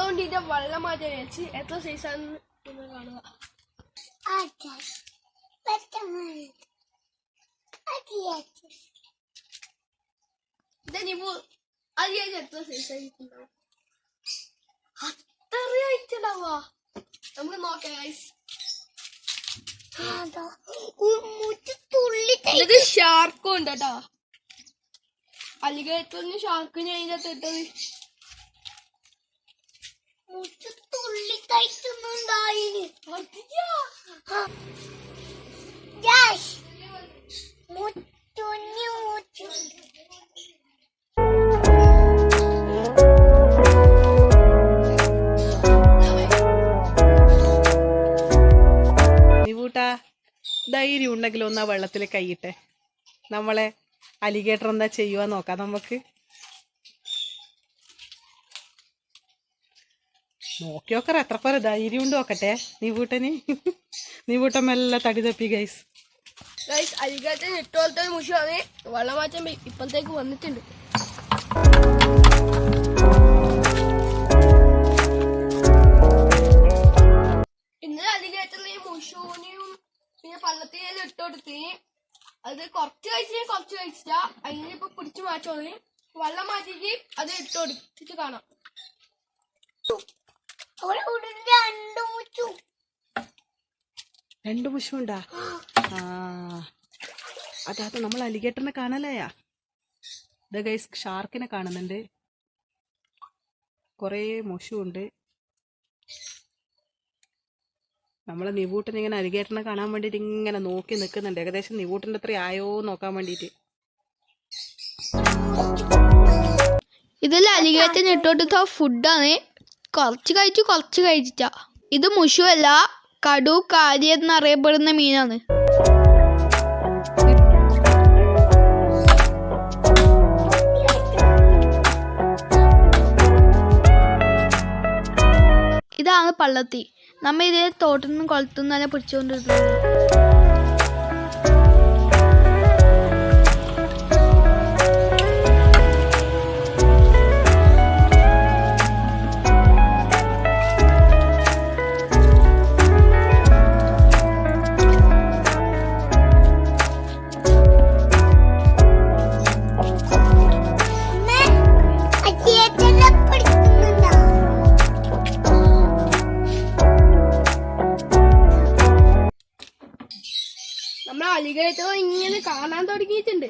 അതുകൊണ്ട് ഇതിന്റെ വെള്ളം മാറ്റി വെച്ച് എത്ര സൈസാന്ന് കാണുക. ഇതനിപ്പോ അത് എത്ര സൈസായിട്ടുണ്ടാവും? അത്രയായിട്ടുണ്ടാവാ. നമുക്ക് നോക്കാം ഗൈസ്. ഇത് ഷാർക്കും ഉണ്ട് കേട്ടോ. അലിഗേറ്ററിന് ഷാർക്കിന് അതിനകത്ത് ഇട്ടത് നിവൂട്ടാ ധൈര്യം ഉണ്ടെങ്കിൽ ഒന്ന് ആ വെള്ളത്തിൽ കൈയിട്ടെ. നമ്മളെ അലിഗേറ്റർ എന്താ ചെയ്യുക നോക്കാം നമുക്ക്. നോക്കി നോക്കറ എത്ര പേര് ധൈര്യം ഉണ്ട് നോക്കട്ടെ. നിവൂട്ടന് നിവൂട്ടൻ മെല്ലെ തടി തപ്പി ഗൈസ്. അലിഗേറ്റർ ഇട്ടോളത്തെ മുഷാണ്. വെള്ളം മാറ്റാൻ ഇപ്പോഴത്തേക്ക് വന്നിട്ടുണ്ട്. ഇന്നലെ അലിഗേറ്ററിൽ മുഷൂനെയും പിന്നെ പള്ളത്തിനെല്ലാം ഇട്ടുകൊടുത്ത് അത് കുറച്ച് കഴിച്ചിട്ടാ അതിനിപ്പോ പിടിച്ചു മാറ്റോളി. വെള്ളം മാറ്റിട്ട് അത് ഇട്ടുകൊടുത്തിട്ട് കാണാം. രണ്ടു മുഷുണ്ടാ? ആ അതാ നമ്മൾ അലിഗേറ്ററിനെ കാണലയാ. ഇത് ഗൈസ് ഷാർക്കിനെ കാണുന്നുണ്ട്. കൊറേ മുഷുണ്ട്. നമ്മളെ നിവൂട്ടൻ ഇങ്ങനെ അലിഗേറ്ററിനെ കാണാൻ വേണ്ടിട്ട് ഇങ്ങനെ നോക്കി നിൽക്കുന്നുണ്ട്. ഏകദേശം നിവൂട്ടന്റെ അത്ര ആയോ നോക്കാൻ വേണ്ടിട്ട്. ഇതെല്ലാം അലിഗേറ്ററിന് ഇട്ടോട്ട് ഫുഡാണ്. കുറച്ച് കഴിച്ചിട്ടാ. ഇത് മുഷു അല്ല, കടു കാരി എന്നറിയപ്പെടുന്ന മീനാണ്. ഇതാണ് പള്ളത്തി. നമ്മ ഇതേ തോട്ടിൽ നിന്നും കുളത്തു നിന്നും തന്നെ പിടിച്ചുകൊണ്ടിരുന്നത്. നമ്മളെ അലിഗേറ്റർ ഇങ്ങനെ കാണാൻ തുടങ്ങിയിട്ടുണ്ട്.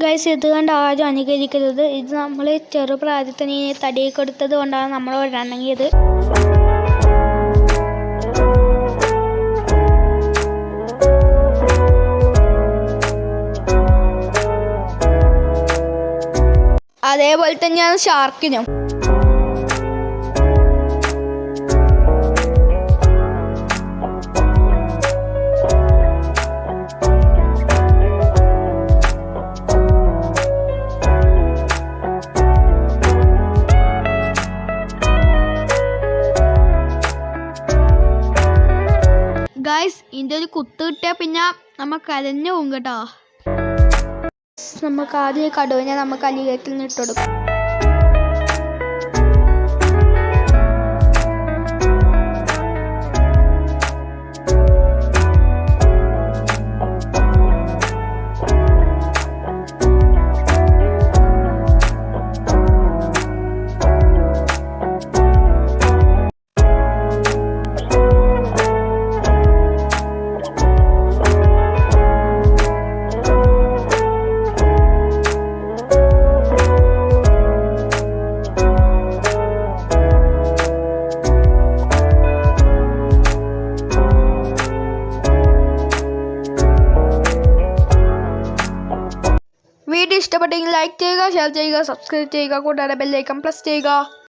ഗൈസ് ഇത് കണ്ട് ആരും അനുകരിക്കരുത്. ഇത് നമ്മൾ ചെറുപ്രായത്തിൽ തന്നെ ഈ തടിയൊക്കെ എടുത്തത് കൊണ്ടാണ് നമ്മൾ ഇണങ്ങിയത്. അതേപോലെ തന്നെയാണ് ഷാർക്കിനും. ഗൈസ് ഇതിൻ്റെ ഒരു കുത്ത് കിട്ടിയാൽ പിന്നെ നമ്മൾ കരഞ്ഞു പോകും കേട്ടോ. നമുക്ക് ആദ്യം കടുവിനെ നമുക്ക് അലിഗേറ്ററിൽ നിന്ന് ഇട്ടുകൊടുക്കും. വീഡിയോ ഇഷ്ടപ്പെട്ടെങ്കിൽ ലൈക്ക് ചെയ്യുക, ഷെയർ ചെയ്യുക, സബ്സ്ക്രൈബ് ചെയ്യുക, കൂടാതെ ബെല്ലൈക്കൺ പ്രസ് ചെയ്യുക.